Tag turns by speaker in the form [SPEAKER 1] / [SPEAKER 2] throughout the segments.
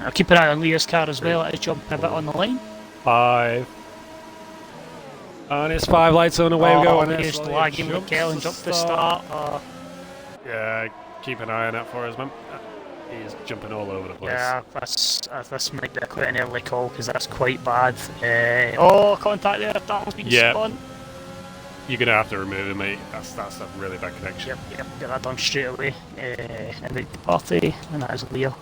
[SPEAKER 1] I'll keep an eye on Leah's car as well. It's jumping a bit on the line.
[SPEAKER 2] 5. And it's 5 lights on, away we go. And
[SPEAKER 1] Leah's lagging with Kel and jumped the start.
[SPEAKER 2] Yeah, keep an eye on that for us, man. He's jumping all over the place.
[SPEAKER 1] Yeah, this might be quite an early call because that's quite bad. Contact there. That one's been spun.
[SPEAKER 2] You're going to have to remove him, mate. That's a really bad connection.
[SPEAKER 1] Yep, get that done straight away. And the party, and that is Leah.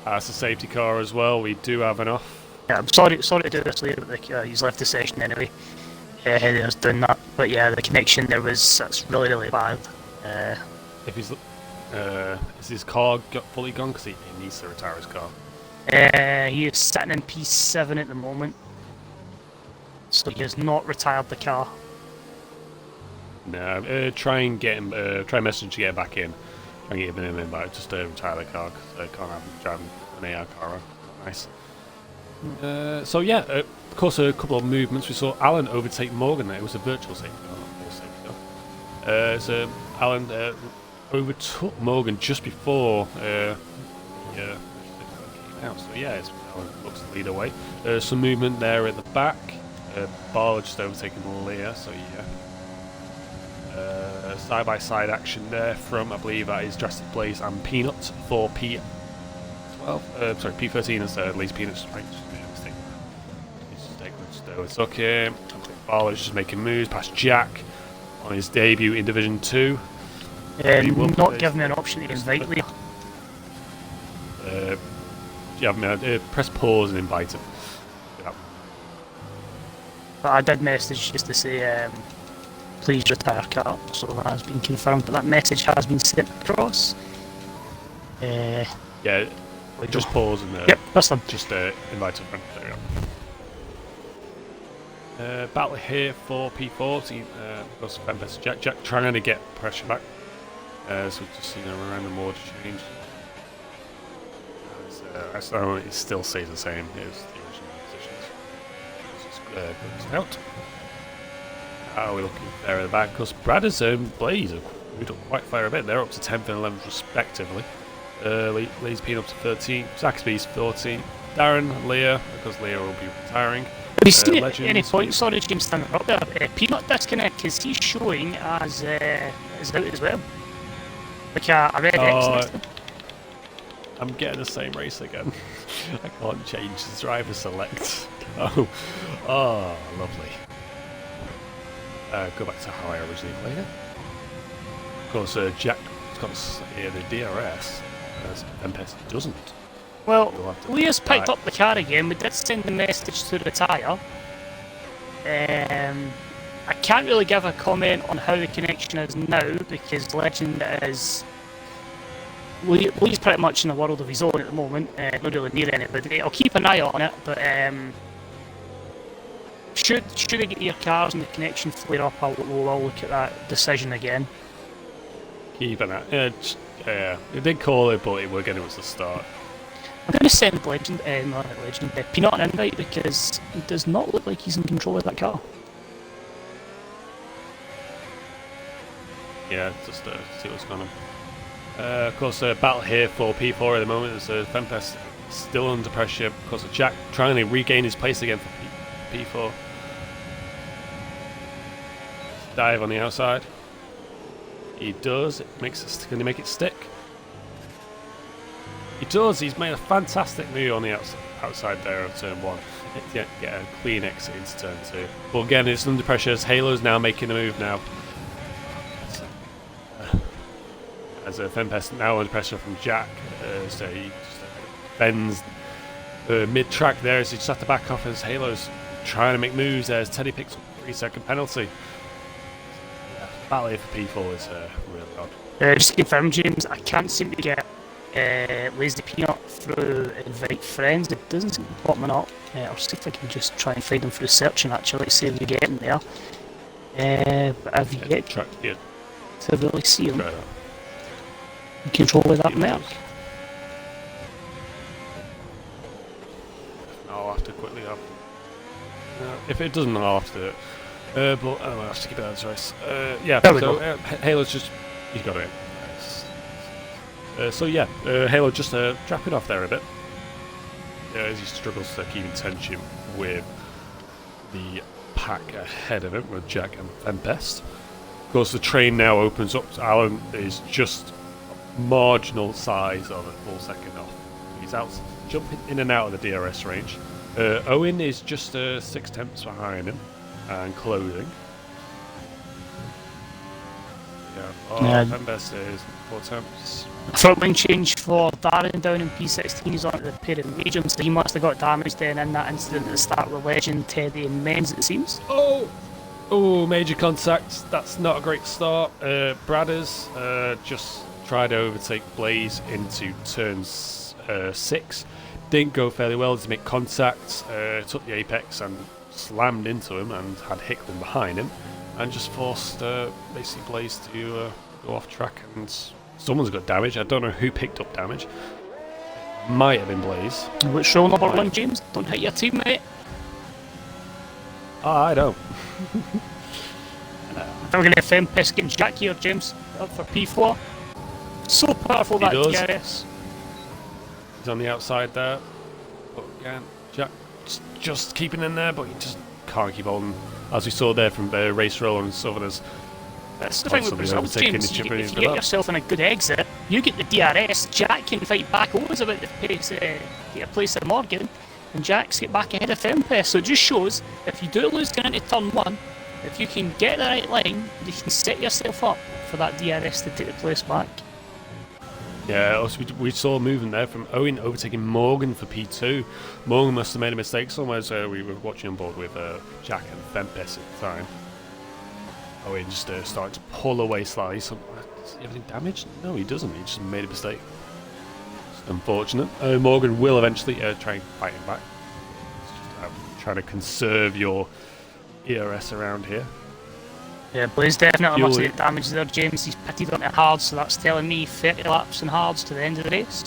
[SPEAKER 2] That's a safety car as well. We do have an off.
[SPEAKER 1] Yeah, I'm sorry to do this later, but he's left the session anyway. He was doing that, but yeah, the connection there that's really bad.
[SPEAKER 2] If he's is his car fully gone? Because he needs to retire his car.
[SPEAKER 1] He is sitting in P7 at the moment, so he has not retired the car.
[SPEAKER 2] No, try and get him. Try and message to get back in. Try and get him in invite. Just to retire the car because I can't have him driving an AR car. Nice. So yeah, of course, a couple of movements. We saw Alan overtake Morgan there. It was a virtual safety car, not a full safety car. So Alan overtook Morgan just before came out. So yeah, Alan looks to lead away. Some movement there at the back. Barlow just overtaking Leah. So yeah. Side-by-side action there from, I believe that is Drastic Blaze and Peanut for P12. Sorry, P13 instead. At least Peanut's right. It's okay. Barlow's just making moves past Jack on his debut in Division 2.
[SPEAKER 1] Not giving me an option to invite Leah.
[SPEAKER 2] Press pause and invite him. Yeah.
[SPEAKER 1] But I did message just to say, please retire car, so that has been confirmed, but that message has been sent across.
[SPEAKER 2] Just pause and
[SPEAKER 1] yep, that's done.
[SPEAKER 2] Just invite him. There you go. Battle here for P4. Goes to Jack trying to get pressure back. So just seen a random order change. It still stays the same. It's the original positions. Just goes out. How are we looking there at the back? Because Bradders and Blaze have moved up quite far a bit. They're up to 10th and 11th respectively. Lee's been up to 13th. Zaxby's 14th. Darren, Leah, because Leah will be retiring.
[SPEAKER 1] Have you seen at any point? Sorry, James, stand up there. Peanut disconnect because he's showing as out as well. Like a red X.
[SPEAKER 2] I'm getting the same race again. I can't change the driver select. Oh, lovely. Go back to how I originally played it. Of course, Jack's got the DRS, as Tempest doesn't.
[SPEAKER 1] Well, Leah's picked up the car again. We did send a message to retire. I can't really give a comment on how the connection is now because Legend is. Lee's pretty much in the world of his own at the moment, not really near anybody. I'll keep an eye on it, but should they get your cars and the connection flare up, we'll look at that decision again.
[SPEAKER 2] Keep an eye. Yeah, it did call it, but again, it was the start.
[SPEAKER 1] I'm going to send Peanut an invite because he does not look like he's in control of that car.
[SPEAKER 2] Yeah, just see what's going on. Of course, battle here for P4 at the moment. There's Fempest still under pressure because of Jack trying to regain his place again for P4. Dive on the outside. He does. Can he make it stick? He does. He's made a fantastic move on the outside there of turn 1. Get a clean exit into turn 2. But again, it's under pressure as Halo's now making a move now. As a Fempest now under pressure from Jack, so he just bends mid-track there as he just had to back off as Halo's trying to make moves there as Teddy picks up a 3-second penalty. Battle here for P4 is really odd.
[SPEAKER 1] Just to confirm, James, I can't seem to get Lazy Peanut through invite friends. It doesn't seem to be popping up. I'll see if I can just try and find them through searching actually, see if you get in there. But have you yet to really see them? You control with that there.
[SPEAKER 2] I'll have to quickly have. If it doesn't, I'll have to do it. But I'll have to keep that choice. Yeah, so Halo's just. He's got it. So yeah, Halo just dropping off there a bit. as he struggles to keep in tension with the pack ahead of him, with Jack and Tempest. Of course, the train now opens up. So Alan is just marginal size of a full second off. He's out jumping in and out of the DRS range. Owen is just 6 tenths behind him and closing. Yeah, Tempest is 4 tenths.
[SPEAKER 1] Front wing change for Darren down in P16. He's on at the pair of mediums. He must have got damaged then in that incident at the start with Legend, Teddy and Menz, it seems.
[SPEAKER 2] Oh, major contact. That's not a great start. Bradders just tried to overtake Blaze into turn 6. Didn't go fairly well to make contact. Took the apex and slammed into him and had Hickman behind him. And just forced basically Blaze to go off track, and someone's got damage. I don't know who picked up damage. Might have been Blaze.
[SPEAKER 1] Which rule number 1, James? Don't hit your teammate.
[SPEAKER 2] I don't.
[SPEAKER 1] We're going to have Tempest getting Jack here, James, up for P4. So powerful that DRS.
[SPEAKER 2] He's on the outside there. But again, Jack just keeping in there, but he just can't keep holding. As we saw there from Race Roller and Southerners.
[SPEAKER 1] That's the thing with Brazil, James. If you get yourself in a good exit, you get the DRS, Jack can fight back. Owen's about to pace, get a place in Morgan, and Jack's get back ahead of Tempest. So it just shows, if you do lose going into turn 1, if you can get the right line, you can set yourself up for that DRS to take the place back.
[SPEAKER 2] Yeah, also we saw a movement there from Owen overtaking Morgan for P2. Morgan must have made a mistake somewhere, so we were watching on board with Jack and Tempest at the time. Owen just started to pull away slightly. So, does he have any damage? No, he doesn't. He just made a mistake. It's unfortunate. Morgan will eventually try and fight him back. It's just trying to conserve your ERS around here.
[SPEAKER 1] Yeah, Blaze definitely must have damage there, James. He's pitted onto hards, so that's telling me 30 laps in hards to the end of the race.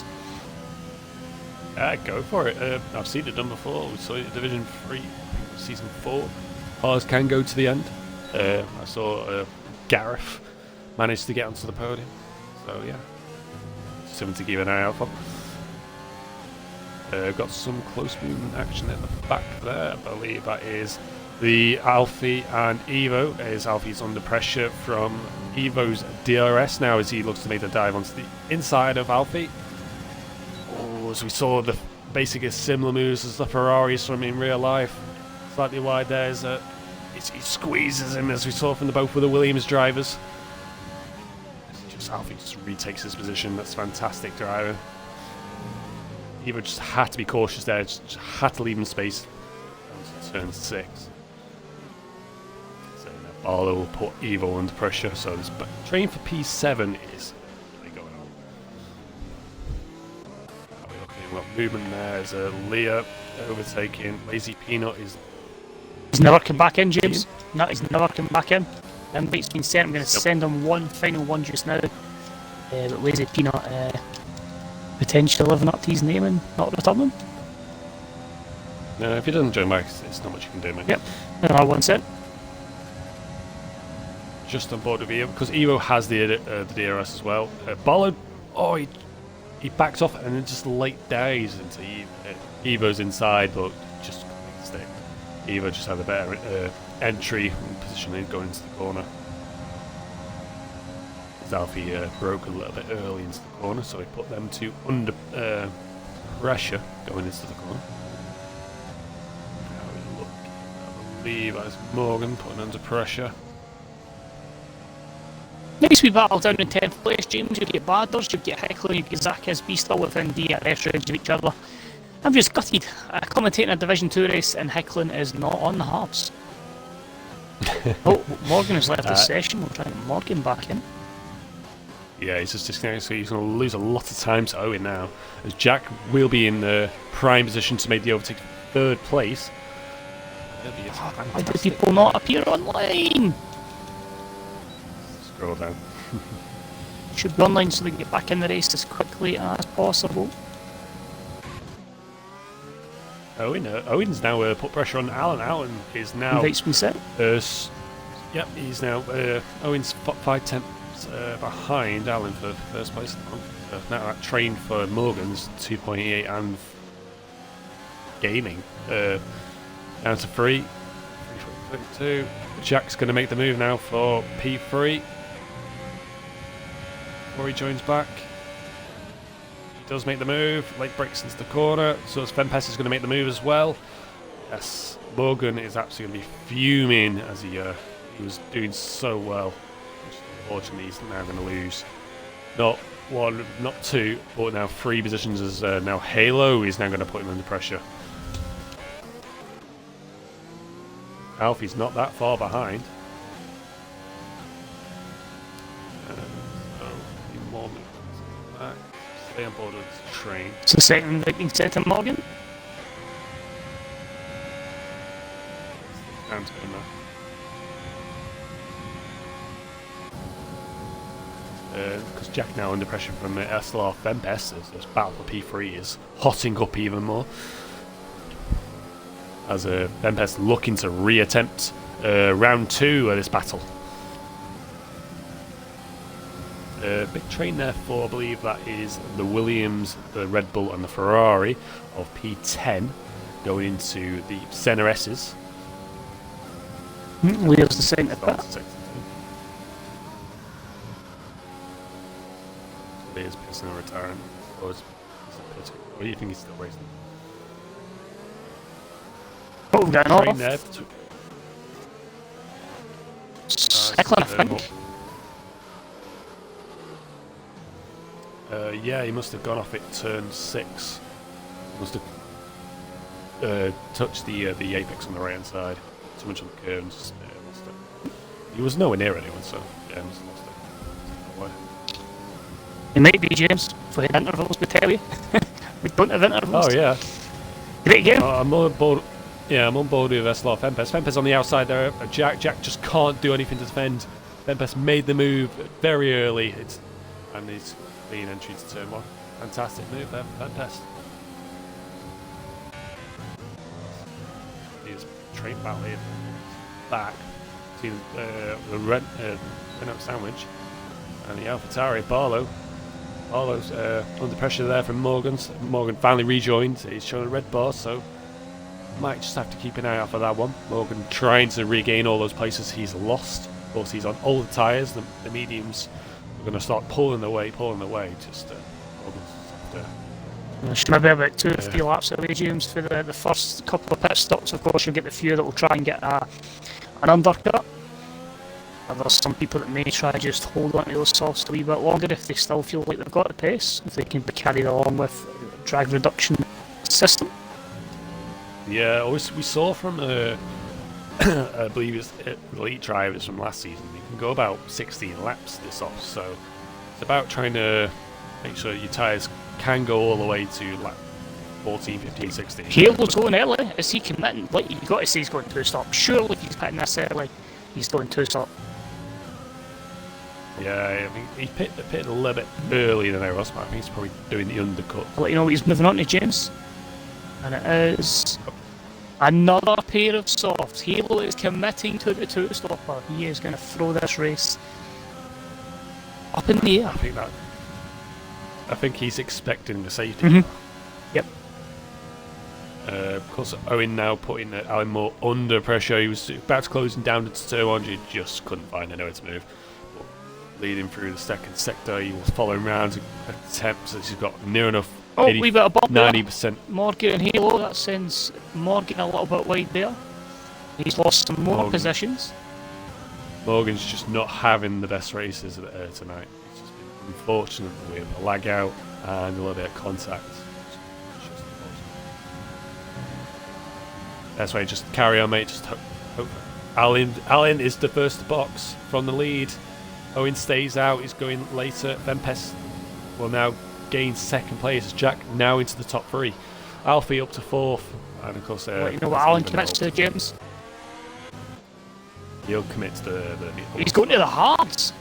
[SPEAKER 2] Go for it. I've seen it done before. We saw it in Division 3, Season 4. Cars can go to the end. I saw Gareth manage to get onto the podium. So, yeah. Something to keep an eye out for. Got some close movement action at the back there. I believe that is the Alfie and Evo, as Alfie's under pressure from Evo's DRS now as he looks to make the dive onto the inside of Alfie. Oh, as we saw the basically similar moves as the Ferraris from in real life. Slightly wide there as he squeezes him, as we saw from both of the Williams drivers. Alfie just retakes his position. That's fantastic driving. Evo just had to be cautious there, just had to leave him space. Turn 6. Barlow will put Evo under pressure, so this train for P7 is really going on. We're looking at movement there as Leah overtaking. Lazy Peanut is.
[SPEAKER 1] He's never come back in, James. No, he's never come back in. Invite's been sent. I'm going to send him one final one just now. But Lazy Peanut potentially living up to his name and not returning.
[SPEAKER 2] No, if he doesn't join back, it's not much you can do, mate.
[SPEAKER 1] Yep, another one sent.
[SPEAKER 2] Just on board with Evo, because Evo has the DRS as well. Ballard, he backs off and then just late dives into Evo's inside, but just couldn't stay. Evo just had a better entry and positioning going into the corner. Alfie broke a little bit early into the corner, so he put them two under pressure going into the corner. How we look, I believe that's Morgan putting under pressure.
[SPEAKER 1] Nice wee battle down in 10th place, James. You get Badders, you get Heckler, you get Zach Hesby still within DRS range of each other. I'm just gutted. Commentating a Division 2 race and Heckling is not on the hards. Oh, Morgan has left the session. We'll try and get Morgan back in.
[SPEAKER 2] Yeah, he's just disconnected, so he's going to lose a lot of time to Owen now. As Jack will be in the prime position to make the overtake for 3rd place.
[SPEAKER 1] Why do people not appear online?
[SPEAKER 2] Scroll down.
[SPEAKER 1] Should be online so they can get back in the race as quickly as possible.
[SPEAKER 2] Owen's now put pressure on Alan. Alan is now.
[SPEAKER 1] Invites me set.
[SPEAKER 2] Yep, he's now. Owen's 5 tenths behind Alan for 1st place. Now that train for Morgan's 2.8 and gaining. Down to 3. 32. Jack's going to make the move now for P3. Before he joins back. He does make the move. Lake breaks into the corner. So Fempest is going to make the move as well. Yes, Morgan is absolutely going to be fuming as he was doing so well. Unfortunately, he's now going to lose. Not 1, not 2, but now 3 positions as now Halo is now going to put him under pressure. Alfie's not that far behind. So, Morgan back. Stay on board with the train.
[SPEAKER 1] So second being set to Morgan.
[SPEAKER 2] Down to him now. Because Jack now under pressure from SLR Fempest as this battle for P3 is hotting up even more. As Fempest looking to reattempt round 2 of this battle. Big train there for, I believe that is the Williams, the Red Bull and the Ferrari of P10 going into the Senna S's.
[SPEAKER 1] Leo's the centre back.
[SPEAKER 2] Leo's pissing and retiring. Or do you think he's still racing?
[SPEAKER 1] Oh, we're going
[SPEAKER 2] Train
[SPEAKER 1] off.
[SPEAKER 2] there.
[SPEAKER 1] Cycling, I think.
[SPEAKER 2] Yeah, he must have gone off at turn 6. Must have touched the apex on the right hand side. Too much on the curve and just lost it. He was nowhere near anyone, so yeah, must have lost it. Why?
[SPEAKER 1] It might be, James, if we had intervals, we tell you. We don't have intervals.
[SPEAKER 2] Oh yeah.
[SPEAKER 1] Great game.
[SPEAKER 2] I'm on board. Yeah, I'm on board with SLR Fempest. Fempest on the outside there. Jack just can't do anything to defend. Fempest made the move very early. And he's being entry to turn 1. Fantastic move there, Fempest. He's train battle here. Back to the Renault Sandwich and the AlphaTauri Barlow. Barlow's under pressure there from Morgan's. Morgan finally rejoined. He's showing a red bar, so might just have to keep an eye out for that one. Morgan trying to regain all those places he's lost. Of course, he's on older tyres. The mediums are going to start pulling away. Just
[SPEAKER 1] Should maybe about 2 or 3 laps away, James, for the first couple of pit stops. Of course, you'll get the few that will try and get an undercut. And there's some people that may try to just hold on to those softs a wee bit longer if they still feel like they've got the pace, if they can be carried along with drag reduction system.
[SPEAKER 2] Yeah, we saw from I believe it's elite drivers from last season. You can go about 16 laps this off, so it's about trying to make sure your tyres can go all the way to lap 14, 15, 16.
[SPEAKER 1] Halo's going early. Is he committing? Like, you've got to say he's going 2-stop. Surely if he's pitting this early, he's going 2-stop.
[SPEAKER 2] Yeah, I mean, he pitted a little bit earlier than I was, but I think he's probably doing the undercut.
[SPEAKER 1] I'll let you know what he's moving on to, James. And it is another pair of softs. Halo is committing to the 2-stopper. He is going to throw this race up in the air.
[SPEAKER 2] I think he's expecting the safety.
[SPEAKER 1] Yep.
[SPEAKER 2] Of course, Owen now putting Alan Moore under pressure. He was about to close him down into turn 1. He just couldn't find anywhere to move. But leading through the second sector, he was following around to attempts as he's got near enough.
[SPEAKER 1] Oh, we got a bump
[SPEAKER 2] 90%.
[SPEAKER 1] Morgan and Halo, that sends Morgan a little bit wide there. He's lost some more positions.
[SPEAKER 2] Morgan's just not having the best races tonight. It's just been unfortunate with a lag out and a little bit of contact. That's why just carry on, mate. Just hope. Alan is the first to box from the lead. Owen stays out. He's going later. Fempest will now gain second place. Jack now into the top 3. Alfie up to 4th. And of course,
[SPEAKER 1] Well, you know what Alan commits to, James?
[SPEAKER 2] He'll commit to the
[SPEAKER 1] He's going to the hards.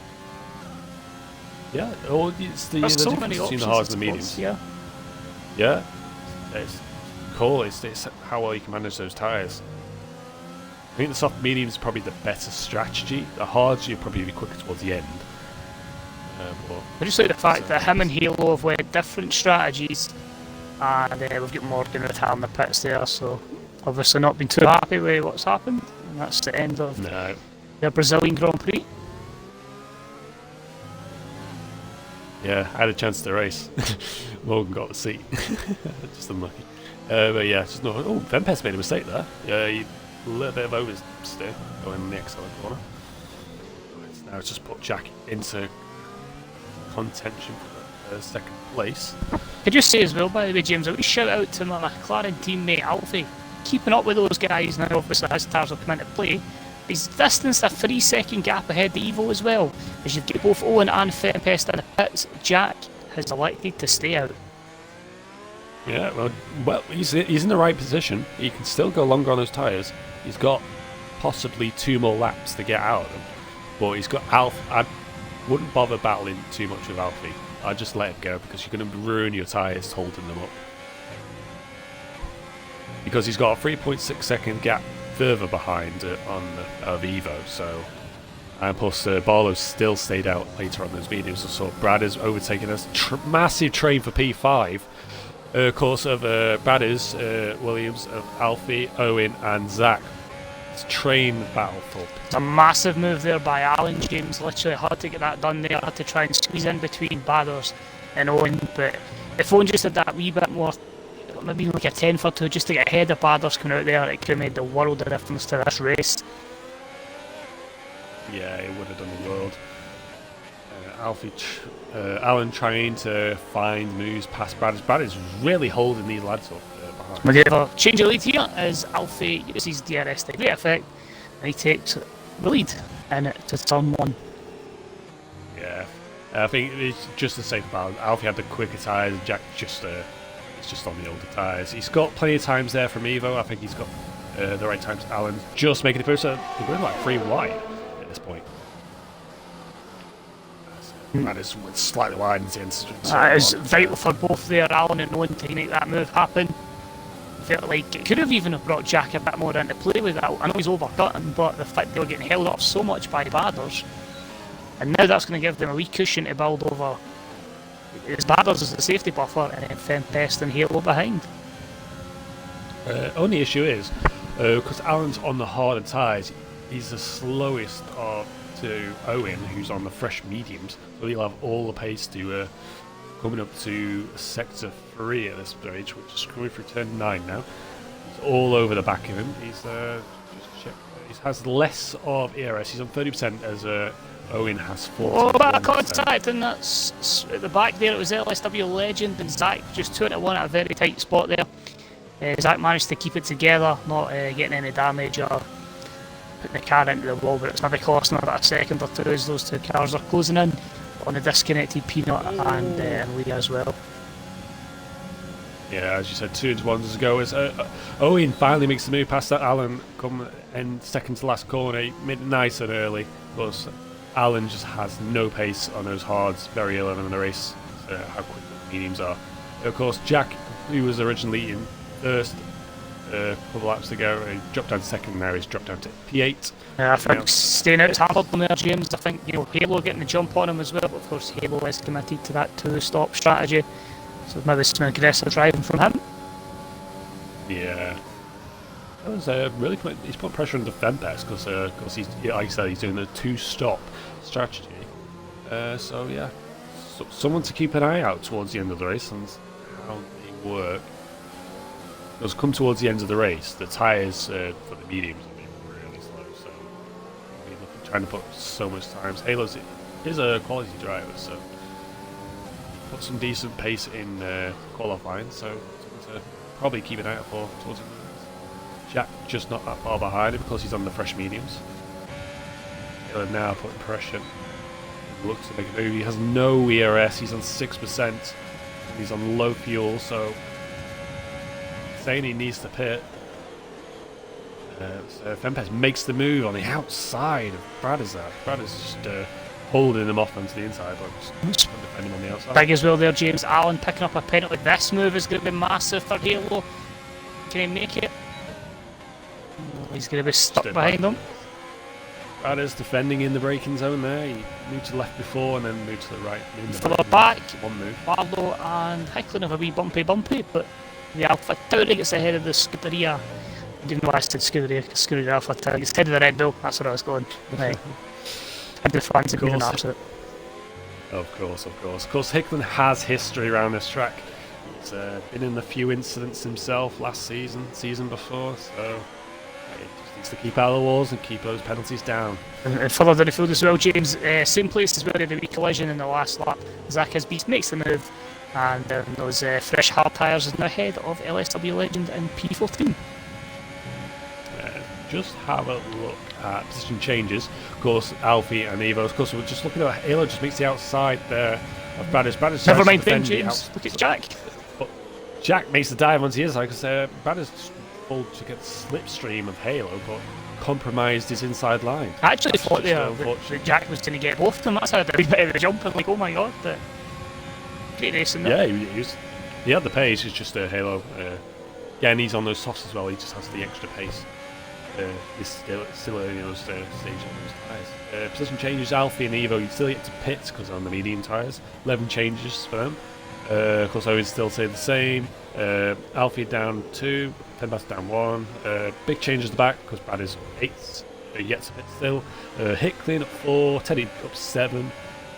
[SPEAKER 2] Yeah, it's the
[SPEAKER 1] There's so
[SPEAKER 2] difference
[SPEAKER 1] many
[SPEAKER 2] between
[SPEAKER 1] options,
[SPEAKER 2] the hards and
[SPEAKER 1] I
[SPEAKER 2] the
[SPEAKER 1] suppose,
[SPEAKER 2] mediums.
[SPEAKER 1] Yeah.
[SPEAKER 2] It's cool. It's how well you can manage those tyres. I think the soft medium is probably the better strategy. The hards, you'll probably be quicker towards the end.
[SPEAKER 1] I just like the fact that him and Halo have led different strategies and we've got Morgan retiring the pits there, so obviously not been too happy with what's happened, and that's the end of the Brazilian Grand Prix.
[SPEAKER 2] Yeah, I had a chance to race. Morgan got the seat. Just unlucky. But yeah, just no. Oh, Vempes made a mistake there. Yeah, a little bit of oversteer going in the XLR corner. Now it's just put Jack into contention for second place.
[SPEAKER 1] Could you say as well, by the way, James, a wee shout out to my McLaren teammate Alfie. Keeping up with those guys now, obviously his tires will come into play. He's distanced a 3-second gap ahead of Evo as well. As you've got both Owen and Fempest in the pits, Jack has elected to stay out.
[SPEAKER 2] Yeah, well, he's in the right position. He can still go longer on those tyres. He's got possibly 2 more laps to get out of them. But he's got Alf. I wouldn't bother battling too much with Alfie. I'd just let him go because you're going to ruin your tyres holding them up. Because he's got a 3.6 second gap further behind on Evo, so. And plus, Barlow's still stayed out later on those mediums. So Brad is overtaking us. Massive train for P5. Of course, of Brad is Williams, of Alfie, Owen, and Zach. It's train battle for.
[SPEAKER 1] It's a massive move there by Alan. James literally had to get that done there. Had to try and squeeze in between Bathurst and Owen, but if Owen just had that wee bit more, maybe like a 10th or 2, just to get ahead of Bathurst coming out there, it could have made the world of difference to this race.
[SPEAKER 2] Yeah, it would have done the world. Alan trying to find moves past Brad. Brad is really holding these lads up behind.
[SPEAKER 1] We get a change of lead here as Alfie uses DRS to great effect, and he takes the lead in it to turn 1.
[SPEAKER 2] Yeah, I think it's just the same balance. Alfie had the quicker tyres, and Jack just it's just on the older tyres. He's got plenty of times there from Evo. I think he's got the right times. Alan just making the first. They're going like 3 wide at this point. That is slightly wide into the end.
[SPEAKER 1] That is vital for both there, Alan and Owen, to make that move happen. Felt like it could have even brought Jack a bit more into play with that. I know he's overcutting, but the fact they were getting held up so much by Bathurst, and now that's going to give them a wee cushion to build over. It's Bathurst as the safety buffer, and then Fempest and Halo behind.
[SPEAKER 2] Only issue is, because Alan's on the harder tyres, he's the slowest to Owen, who's on the fresh mediums, so he'll have all the pace to coming up to sector 3 at this stage, which is coming through turn 9 now. He's all over the back of him. He's just check. He has less of ERS. He's on 30% as Owen has 40%.
[SPEAKER 1] Oh, back contact, and that's at the back there. It was LSW Legend and Zach just 2 to 1 at a very tight spot there. Zach managed to keep it together, not getting any damage or putting the car into the wall, but it's maybe costing about a second or 2 as those 2 cars are closing in on the disconnected Peanut and Lee as well.
[SPEAKER 2] Yeah, as you said, 2 into 1s ago as Owen finally makes the move past that Alan come in second to last corner. He made it nice and early, but Alan just has no pace on those hards very early in the race. How quick the mediums are. Of course, Jack, who was originally in first a couple laps ago, he dropped down to second. Now he's dropped down to P8.
[SPEAKER 1] I think staying out hampered him there, James. I think Halo getting the jump on him as well, but of course Halo is committed to that 2-stop strategy, so maybe some aggressive driving from him.
[SPEAKER 2] Yeah, that was really he's put pressure on the Fempest because he's, like I said, he's doing the 2-stop strategy. So yeah, someone to keep an eye out towards the end of the race and how they work. Because come towards the end of the race, the tyres for the mediums are being really slow, so we're trying to put so much time. Halo's is a quality driver, so he put some decent pace in qualifying, so to probably keep an eye out for towards the end of the race. Jack just not that far behind him because he's on the fresh mediums. Halo now putting pressure. He looks to make a move. He has no ERS. He's on 6%. He's on low fuel, so saying he needs to pit. So Fempest makes the move on the outside of Brad is just holding him off onto the inside, but just defending on the outside.
[SPEAKER 1] Big as well there, James. Allen picking up a penalty. This move is going to be massive for Halo. Can he make it? He's going to be stuck behind him.
[SPEAKER 2] Badders defending in the braking zone there. He moved to the left before and then moved to the right.
[SPEAKER 1] Further back,
[SPEAKER 2] one move.
[SPEAKER 1] Barlow and Hicklin have a wee bumpy, but the Alpha Tauri gets ahead of the Scuderia. I didn't know I said Scuderia, because Scuderia Alpha Tauri gets ahead of the Red Bull. That's where I was going. Right. And the fans have been an absolute.
[SPEAKER 2] Of course. Of course, Hicklin has history around this track. He's been in a few incidents himself last season before, so he just needs to keep out of the walls and keep those penalties down.
[SPEAKER 1] And further down the field as well, James, same place as where they had a wee collision in the last lap. Zach Beast makes the move, and those fresh hard tyres is now ahead of LSW legend in P14.
[SPEAKER 2] Just have a look at position changes. Of course, Alfie and Evo. Of course, we're just looking at Halo. Just makes the outside there of Badders.
[SPEAKER 1] Never mind then, James. Look at Jack.
[SPEAKER 2] But Jack makes the dive onto the inside because Badders pulled to get the slipstream of Halo, but compromised his inside line.
[SPEAKER 1] I actually thought that Jack was going to get both of them. That's how I did a wee bit of the jump. I'm like, oh my god, great racing there.
[SPEAKER 2] Yeah, he had the pace. It's just Halo. Again, he's on those softs as well. He just has the extra pace. He's still early in those stage on those tyres. Position changes, Alfie and Evo, you still get to pit because on the medium tyres. 11 changes for them. Of course, I would still say the same. Alfie down 2, Fenbass down 1. Big changes at the back because Brad is 8, yet to pit still. Hicklin at 4, Teddy up 7,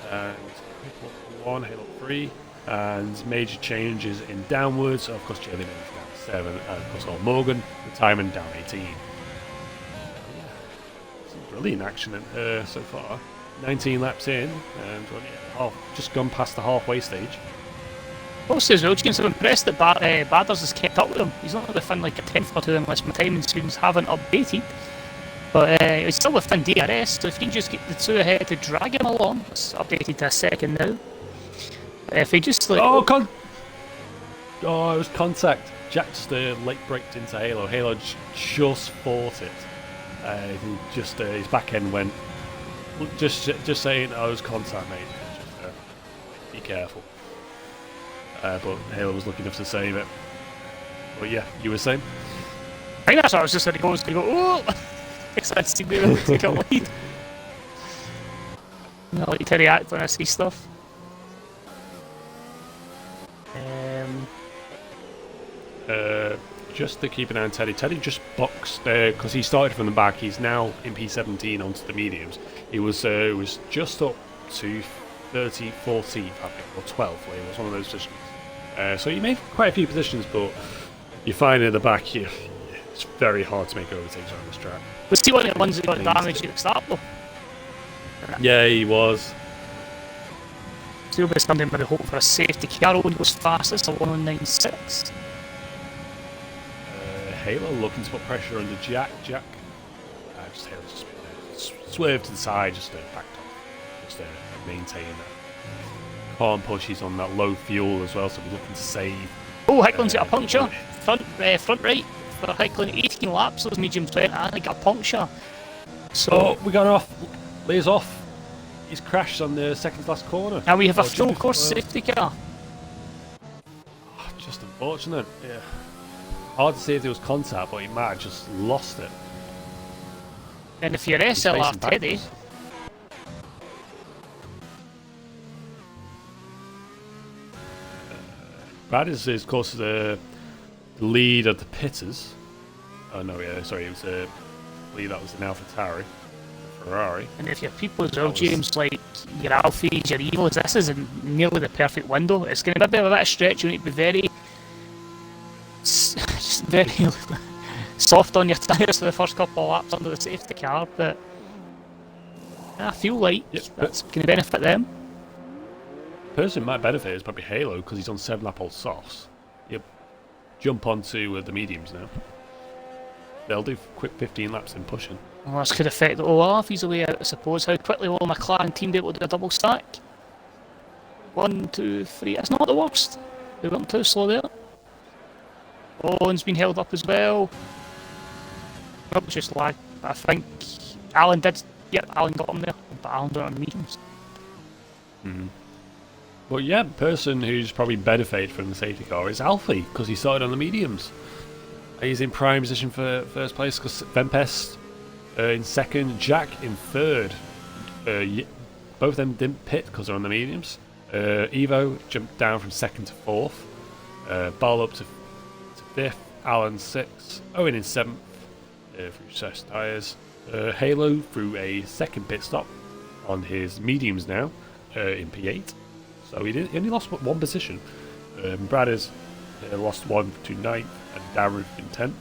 [SPEAKER 2] and Hicklin up 1, Halo up 3. And major changes in downwards, of course, Jalen down 7, and of course, Old Morgan, retirement down 18. Brilliant action so far. 19 laps in, and just gone past the halfway stage.
[SPEAKER 1] Also, as well, James, I'm impressed that Badders has kept up with him. He's not within like a tenth or two unless my timing students haven't updated. But he's still within DRS, so if he can just get the two ahead to drag him along, it's updated to a second now. If he just like.
[SPEAKER 2] It was contact. Jack just late braked into Halo. Halo just fought it. His back end went. Just saying, I was contact, mate. Just be careful. But Halo was lucky enough to save it. But yeah, you were saying?
[SPEAKER 1] I think that's what I was just going to go. Oh! Excited to be able to take a lead. I like to react when I see stuff.
[SPEAKER 2] Just to keep an eye on Teddy. Teddy just boxed because he started from the back. He's now in P17 onto the mediums. He was just up to 13th, 14th, I think, or 12th. It was one of those positions. So he made quite a few positions, but you find in the back, it's very hard to make overtakes on this track.
[SPEAKER 1] Was he one of the ones that got damaged at the start, though?
[SPEAKER 2] Yeah, he was.
[SPEAKER 1] Still be something by the hope for a safety car. Owen goes fastest at 109.6.
[SPEAKER 2] Halo looking to put pressure under Jack. Halo just swerved to the side, just backed off, just maintain that. Can't push. He's on that low fuel as well, so we're looking to save.
[SPEAKER 1] Oh, Hicklin's got a puncture. Front right for Hicklin. 18 laps. Those mediums went, and he got a puncture. So
[SPEAKER 2] we got off. Lays off. He's crashed on the second last corner.
[SPEAKER 1] And we have a full course safety car.
[SPEAKER 2] Just unfortunate. Yeah. Hard to say if there was contact, but he might have just lost it.
[SPEAKER 1] And if you're SLR Teddy.
[SPEAKER 2] Brad is, of course, the lead of the pitters. Oh no, yeah, sorry, it was the lead that was an AlphaTauri, Ferrari.
[SPEAKER 1] And if your people as well, James, like your Alfies, your Evos, this is nearly the perfect window. It's going to be a bit of a stretch. You need to be very soft on your tyres for the first couple of laps under the safety car, but I feel like that's going to benefit them.
[SPEAKER 2] The person who might benefit is probably Halo because he's on 7-lap-old softs. Yep. Jump onto the mediums now. They'll do quick 15 laps in pushing.
[SPEAKER 1] Well, this could affect the OR if away out, I suppose. How quickly will McLaren team be able to do a double stack? 1, 2, 3. That's not the worst. They weren't too slow there. Owen's been held up as well. That was just lag. I think Alan did. Yep, Alan got him there, but Alan got on the mediums.
[SPEAKER 2] Well, yeah, the person who's probably benefited from the safety car is Alfie because he started on the mediums. He's in prime position for first place because Vempest in second, Jack in third. Both of them didn't pit because they're on the mediums. Evo jumped down from second to fourth. Ball up to fifth. Alan sixth. Owen in seventh through fresh tyres. Halo through a second pit stop on his mediums now in P8. So he only lost one position. Brad has lost one to ninth and Darren in 10th.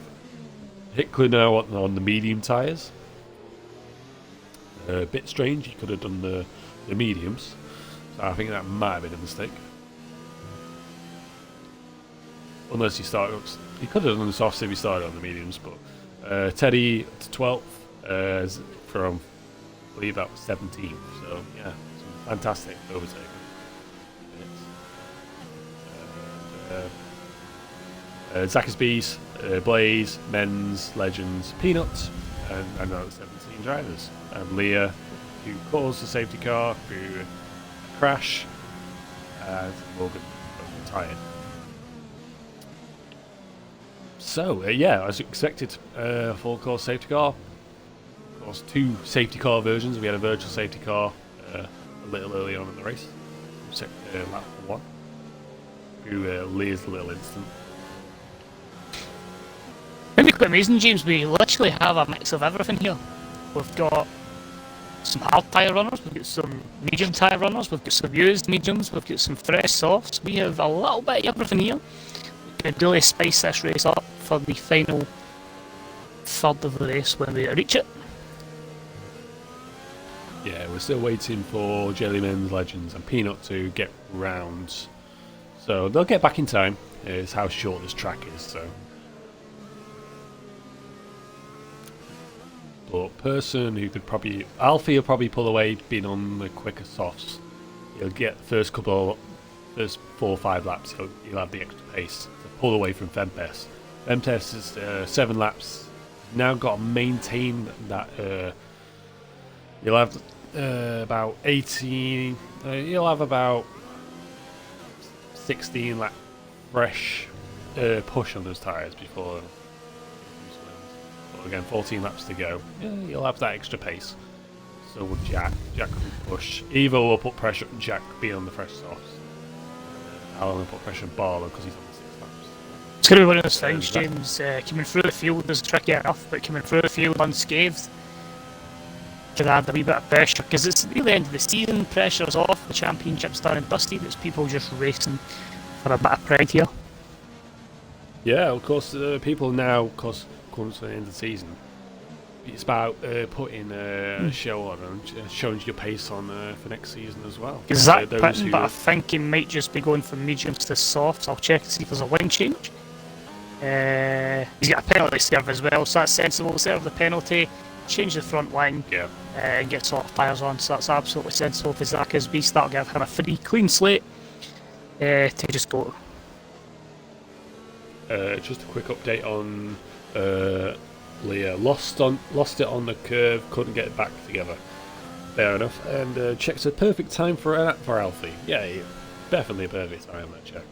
[SPEAKER 2] Hickler now on the medium tyres. A bit strange, he could have done the mediums. So I think that might have been a mistake. Unless he started, he could have done the softs if he started on the mediums, but Teddy to 12th from, I believe that was 17th. So yeah, some fantastic overtaking. Zach's Bees, Blaze, Men's, Legends, Peanuts, and another 17 drivers. And Leah, who caused the safety car through a crash, and Morgan retired. So, yeah, as expected, full course safety car. Of course, 2 safety car versions. We had a virtual safety car a little early on in the race, lap 1, through Leah's little incident.
[SPEAKER 1] It'd be quite amazing, James. We literally have a mix of everything here. We've got some hard tyre runners, we've got some medium tyre runners, we've got some used mediums, we've got some fresh softs. We have a little bit of everything here. We can really spice this race up for the final third of the race when we reach it.
[SPEAKER 2] Yeah, we're still waiting for Jellyman's, Legends and Peanut to get round. So they'll get back in time. It's how short this track is, so. But person who could probably... Alfie will probably pull away being on the quicker softs. He'll get the first 4 or 5 laps. He'll have the extra pace to pull away from Fempest. Fempest is 7 laps. Now got to maintain that... You'll have about 18... you'll have about 16 lap fresh push on those tyres before... Again, 14 laps to go. Yeah, you'll have that extra pace. So will Jack. Jack will push. Evo will put pressure on Jack being on the fresh softs. Alan will put pressure on Barlow because he's on the 6 laps.
[SPEAKER 1] It's going to be one of those things, James. Coming through the field is tricky enough, but coming through the field unscathed could add a wee bit of pressure because it's near the end of the season. Pressure's off. The championship's done and dusted. It's people just racing for a bit of pride here.
[SPEAKER 2] Yeah, of course. People now, of course, comes to the end of the season. It's about putting a show on and showing your pace on for next season as well.
[SPEAKER 1] Exactly, but I think he might just be going from mediums to softs. I'll check to see if there's a wing change. He's got a penalty serve as well, so that's sensible. Serve the penalty, change the front wing, and get soft tyres on. So that's absolutely sensible for Zach's Beast. That'll give him a free, clean slate to just go.
[SPEAKER 2] Just a quick update on Leah. Lost it on the curve, couldn't get it back together. Fair enough. And check's a perfect time for Alfie. Yeah, definitely a perfect time on that check.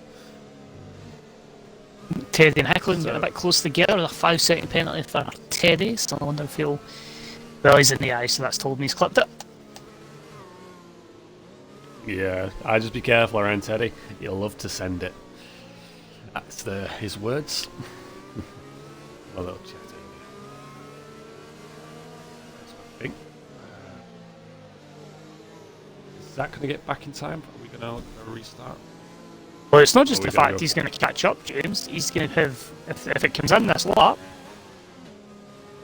[SPEAKER 1] Teddy and Hickling getting a bit close together. A 5-second penalty for Teddy. So I wonder if he'll... Well, he's in the eye, so that's told me he's clipped it.
[SPEAKER 2] Yeah, I just be careful around Teddy. He'll love to send it. That's his words. A little chat. That's what I think. Is that going to get back in time? Are we going to restart?
[SPEAKER 1] Well, it's not just the fact he's going to catch up, James. He's going to have, if it comes in this lap,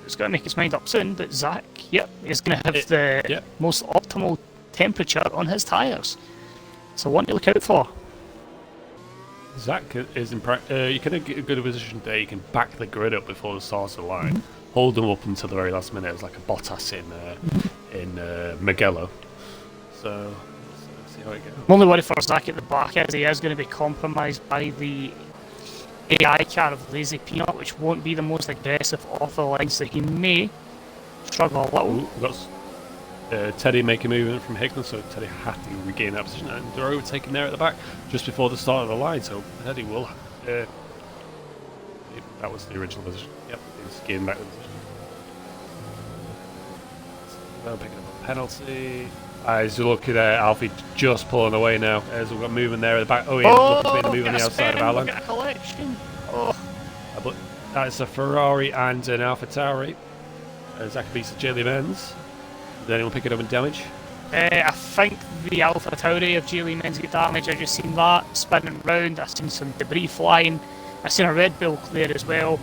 [SPEAKER 1] it's going to make his mind up soon that Zach, is going to have the most optimal temperature on his tyres. So one to look out for.
[SPEAKER 2] Zach is you can get a good position there. You can back the grid up before the start of the line, hold them up until the very last minute. It's like a Bottas in Mugello. So let's see how it goes.
[SPEAKER 1] I'm only worried for Zach at the back is he is going to be compromised by the AI car of Lazy Peanut, which won't be the most aggressive off the line, so he may struggle a little.
[SPEAKER 2] We've got Teddy making a movement from Hickman, so Teddy had to regain that position, and they're overtaken there at the back just before the start of the line, so Teddy will that was the original position. Yep, he's gaining back the position. Well, picking up a penalty. As you look at Alfie just pulling away now. As we've got movement there at the back. Oh, yeah, looking to make the move on the outside of Alan.
[SPEAKER 1] Get a collection. Oh.
[SPEAKER 2] That's a Ferrari and an AlphaTauri. Zach beats the J. Menz. Did anyone pick it up in damage?
[SPEAKER 1] I think the AlphaTauri of J. Menz get damaged. I just seen that spinning round. I seen some debris flying. I seen a Red Bull there as well.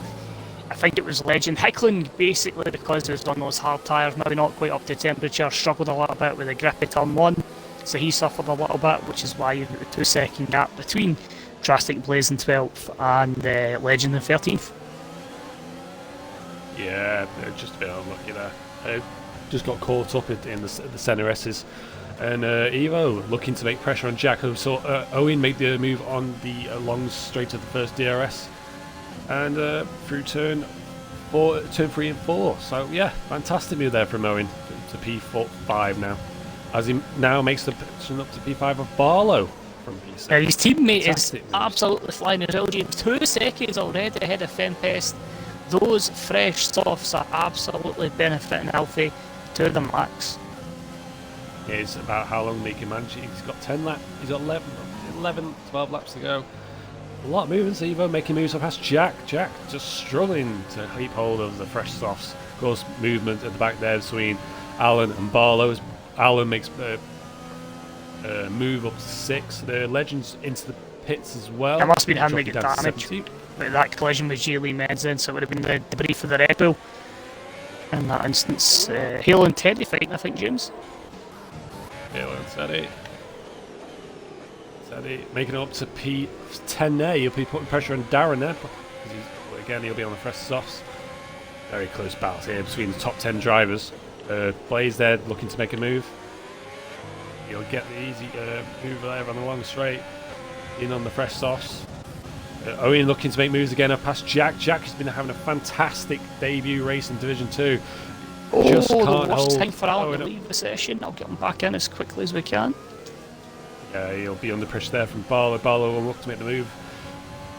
[SPEAKER 1] I think it was Legend. Hickling, basically, because it was on those hard tyres, maybe not quite up to temperature, struggled a little bit with the grip of turn 1. So he suffered a little bit, which is why you've got the 2-second gap between Drastic Blaze in 12th and Legend in 13th.
[SPEAKER 2] Yeah, just a bit unlucky there. Just got caught up in the centre S's. And Evo looking to make pressure on Jack. So Owen made the move on the long straight of the first DRS. And through turn 3 and 4. So yeah, fantastic move there from Owen to P5 now. As he now makes the position up to P5 of Barlow from P6.
[SPEAKER 1] His teammate is absolutely flying as well, James. 2 seconds already ahead of Fempest. Those fresh softs are absolutely benefiting Alfie to the max.
[SPEAKER 2] Yeah, it's about how long they can manage it. He's got 10 laps. He's got 12 laps to go. A lot of movements. Evo making moves up past Jack. Jack just struggling to keep hold of the fresh softs. Of course, movement at the back there between Alan and Barlow. Alan makes a move up to 6. The Legends into the pits as well.
[SPEAKER 1] It must have been him that got damaged with that collision with J. Menz then, so it would have been the debris for the Red Bull. In that instance, Halo and Teddy fighting, I think, James.
[SPEAKER 2] Halo and Teddy. Making it up to P10 there. You'll be putting pressure on Darren there. Again, he'll be on the fresh softs. Very close battle here between the top 10 drivers. Blaze there looking to make a move. He'll get the easy move there on the long straight. In on the fresh softs. Owen looking to make moves again up past Jack. Jack has been having a fantastic debut race in Division 2.
[SPEAKER 1] Just can't hold. The worst time for Alan to leave the session. I'll get him back in as quickly as we can.
[SPEAKER 2] Yeah, he'll be under pressure there from Barlow. Barlow will look to make the move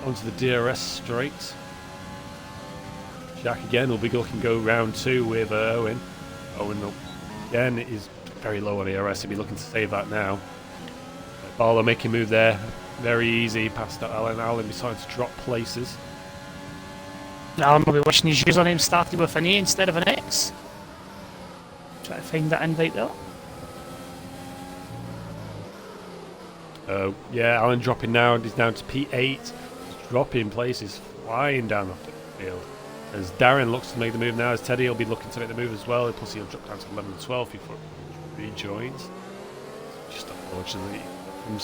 [SPEAKER 2] onto the DRS straight. Jack again will be looking to go round 2 with Owen. Owen again is very low on the DRS. He'll be looking to save that now. Barlow making a move there. Very easy past Alan. Alan decides to drop places.
[SPEAKER 1] Alan will be wishing his username started with an A instead of an X. Try to find that invite there.
[SPEAKER 2] Yeah, Alan dropping now. He's down to P8. He's dropping places, flying down the field. As Darren looks to make the move now, as Teddy will be looking to make the move as well. Plus he'll drop down to 11 and 12 before he rejoins. Just unfortunately, from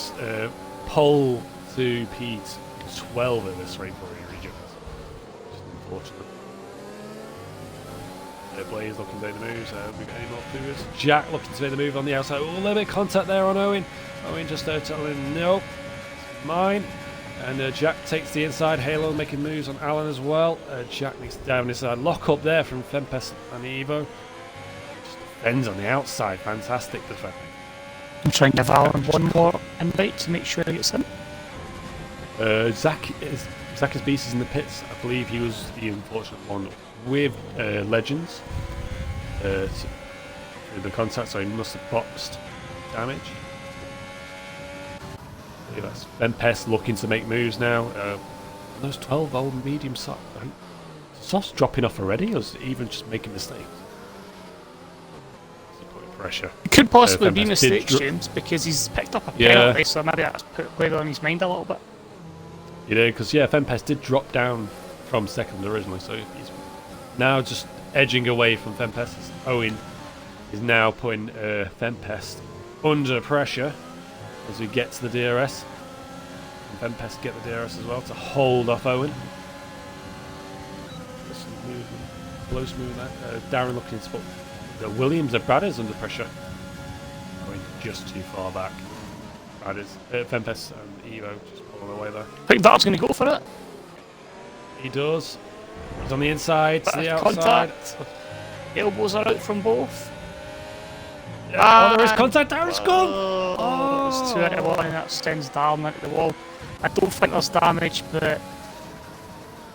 [SPEAKER 2] pole to P12 at this rate before he rejoins. Just unfortunate. Blaze looking to make the moves. We got any more moves? Jack looking to make the move on the outside. Oh, a little bit of contact there on Owen. Owen just telling him, nope, mine. And Jack takes the inside. Halo making moves on Alan as well. Jack needs to down this side. Lock up there from Fempest and Evo. Just defends on the outside. Fantastic defending.
[SPEAKER 1] I'm trying to give Alan one more invite to make sure he gets in.
[SPEAKER 2] Zach is beast in the pits. I believe he was the unfortunate one with Legends. Through the contact, so he must have boxed damage. Yeah, that's Fempest looking to make moves now. Those 12 old medium softs dropping off already, or is it even just making mistakes? Putting pressure.
[SPEAKER 1] It could possibly be mistakes, James, because he's picked up a penalty, so maybe that's played on his mind a little bit.
[SPEAKER 2] You know, because Fempest did drop down from second originally, so he's now just edging away from Fempest. Owen is now putting Fempest under pressure as we get to the DRS. And Fempest get the DRS as well to hold off Owen. Close move there. Darren looking to put the Williams and Bradders under pressure. Owen just too far back. Bradders, Fempest and Evo just pulling away there.
[SPEAKER 1] I think Dart's going to go for it.
[SPEAKER 2] He does. He's on the inside, to the outside.
[SPEAKER 1] Contact. Elbows are out from both.
[SPEAKER 2] Oh, there is contact. Darren's gone.
[SPEAKER 1] It's 2 into 1 and that sends Darren into the wall. I don't think there's damage, but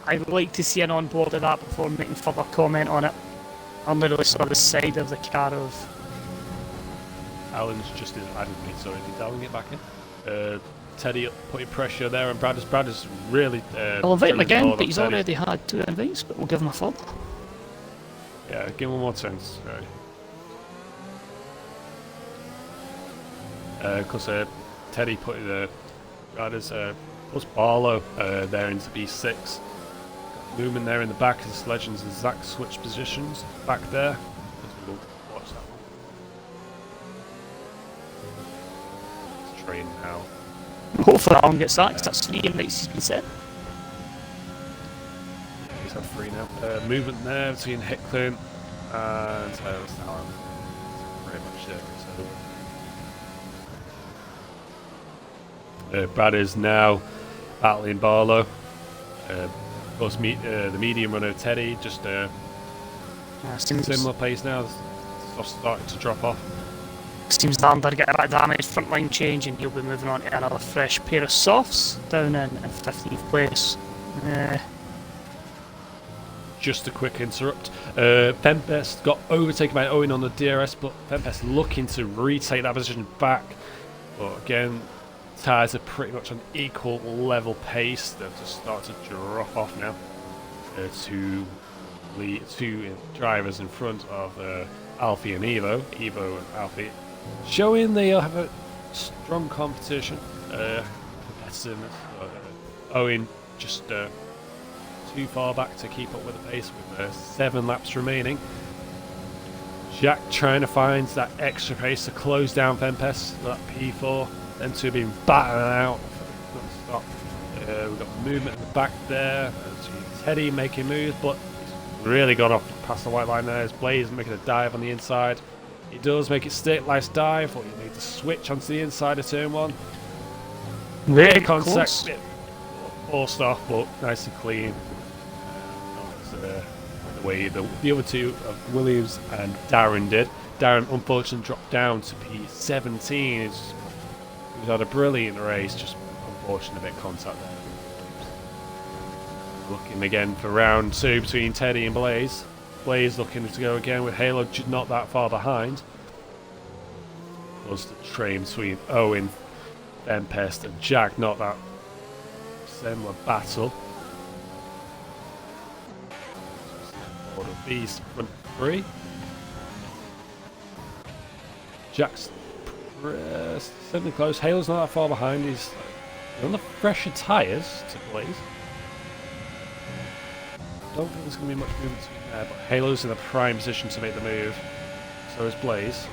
[SPEAKER 1] I'd like to see an on board of that before making further comment on it. I literally saw the side of the car of
[SPEAKER 2] Alan's just added me, so did Alan get back in? Teddy putting pressure there, and Brad is really.
[SPEAKER 1] I'll invite him
[SPEAKER 2] driven
[SPEAKER 1] again,
[SPEAKER 2] hard
[SPEAKER 1] but
[SPEAKER 2] on
[SPEAKER 1] he's
[SPEAKER 2] Teddy.
[SPEAKER 1] already had 2 invites, but we'll give him a third.
[SPEAKER 2] Yeah, give him one more chance. Because Teddy put Brad is plus Barlow there into B6. Got Lumen there in the back as Legends and Zach switch positions back there. We'll watch that one. It's train now.
[SPEAKER 1] Hopefully Alan gets that, 'cause that's 3 invites he's been sent.
[SPEAKER 2] He's had 3 now. Movement there between Hicklin and Alan. Pretty much there. Brad is now battling Barlow. Of course, the medium runner Teddy just similar pace now. Stuff's starting to drop off.
[SPEAKER 1] Seems Lander get a bit of damage, front line change, and he'll be moving on to another fresh pair of softs down in 15th place.
[SPEAKER 2] Just a quick interrupt. Fempest got overtaken by Owen on the DRS, but Fempest looking to retake that position back. But again, tyres are pretty much on equal level pace. They've just started to drop off now. Two drivers in front of Alfie and Evo. Evo and Alfie showing they have a strong competition. Competitiveness. Owen just too far back to keep up with the pace with 7 laps remaining. Jack trying to find that extra pace to close down Fempest. That P4. Them two being battered out. Non-stop. We've got movement in the back there. Teddy making moves, but he's really gone off past the white line there. His Blaze making a dive on the inside. He does make it stick, nice dive, but you need to switch onto the inside of turn 1.
[SPEAKER 1] Very
[SPEAKER 2] Contact,
[SPEAKER 1] close.
[SPEAKER 2] forced off, but nice and clean. The way the other two, Williams and Darren did. Darren unfortunately dropped down to P17. He's had a brilliant race, just unfortunate a bit of contact there. Looking again for round 2 between Teddy and Blaze. Blaze looking to go again with Halo not that far behind. Was the train between Owen, Fempest and Jack, not that similar battle. Order B's front 3. Jack's certainly close. Halo's not that far behind. He's on the fresher tyres to Blaze. Don't think there's going to be much movement between there, but Halo's in a prime position to make the move. So is Blaze.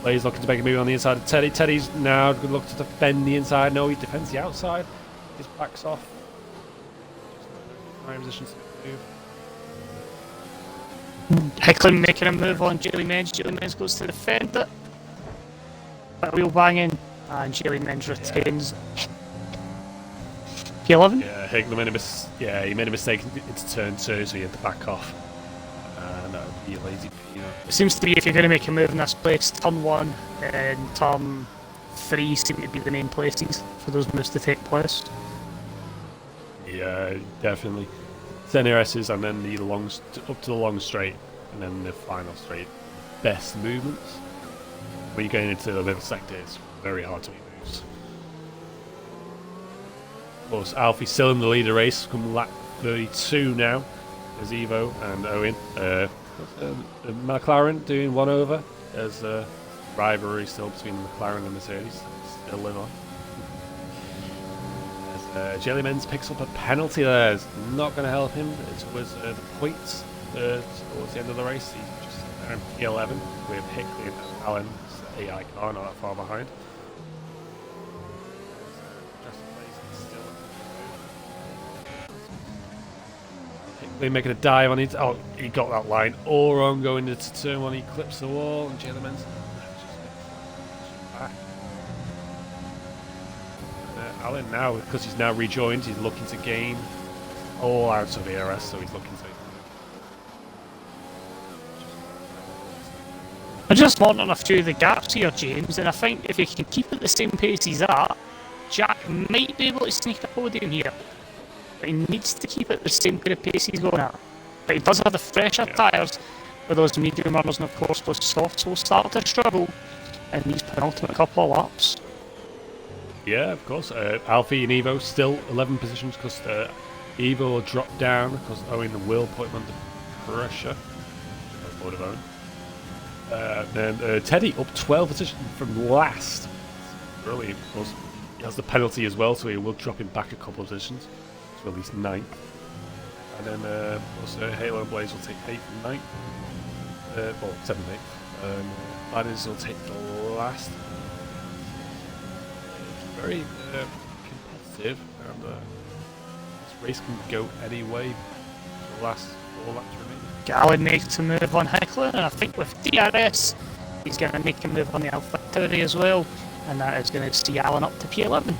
[SPEAKER 2] Blaze looking to make a move on the inside of Teddy. Teddy's now going to look to defend the inside. No, he defends the outside. His back's off. Prime position to make the move.
[SPEAKER 1] Hicklin making a move on Jilly Menz. Jilly Menz goes to defend it. Wheel banging, and Jilly Menz retains P11.
[SPEAKER 2] Yeah, Hicklin made he made a mistake into turn 2, so he had to back off. And that would be a lazy peanut.
[SPEAKER 1] It seems to be if you're going to make a move in this place, turn 1 and turn 3 seem to be the main places for those moves to take place.
[SPEAKER 2] Yeah, definitely. 10 RSs and then the up to the long straight, and then the final straight. Best movements. When you're going into the middle sector, it's very hard to make moves. Of course, Alfie still in the leader race, come lap 32 now. There's Evo and Owen. McLaren doing 1 over. There's a rivalry still between McLaren and Mercedes. Still live on. Jelly Menz picks up a penalty there. It's not going to help him. It was the points towards the end of the race. He's just there in P11 with Hickley and Allen. AI car not that far behind. Hickley making a dive on it. Oh, he got that line all wrong going into turn 1. He clips the wall, and Jelly Menz back. Alan now, because he's now rejoined, he's looking to gain all out of the ERS, so he's looking to...
[SPEAKER 1] I'm just wondering a few of the gaps here, James, and I think if he can keep at the same pace he's at, Jack might be able to sneak a podium here. But he needs to keep at the same kind of pace he's going at. But he does have the fresher tyres, for those medium runners, and of course those softs will start to struggle in these penultimate couple of laps.
[SPEAKER 2] Yeah, of course. Alfie and Evo still 11 positions because Evo will drop down because Owen will put him under pressure. Board of Owen. Then Teddy up 12 positions from last. Brilliant. Of course, he has the penalty as well, so he will drop him back a couple of positions to at least 9th. And then also Halo and Blaze will take 8th and 9th. Well, 7th and 8th. Ladders will take the last. It's very competitive, and this race can go any way for the last 4 laps remaining.
[SPEAKER 1] Gallon makes a move on Heckler, and I think with DRS, he's going to make a move on the AlphaTauri as well, and that is going to see Allen up to P11.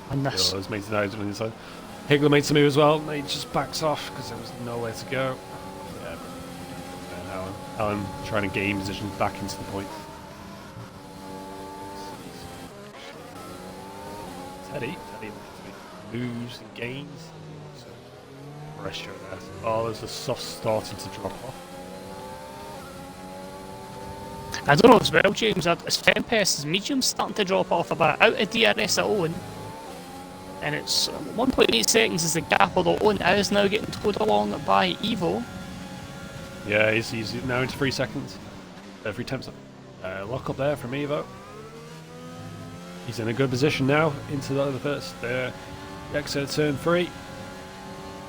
[SPEAKER 1] And this.
[SPEAKER 2] Yeah, makes on the inside. Higgler made some move as well, and he just backs off because there was nowhere to go. Yeah, and Allen trying to gain position back into the point. Teddy moves and gains. Pressure there. Oh, there's the soft starting to drop off.
[SPEAKER 1] I don't know as well, James, as Tempest's medium starting to drop off a bit. Out of DRS at Owen, and it's 1.8 seconds is the gap, although Owen is now getting towed along by Evo.
[SPEAKER 2] Yeah, he's now into 3 seconds. 3 tenths. Lock up there from Evo. He's in a good position now into the first exit turn 3.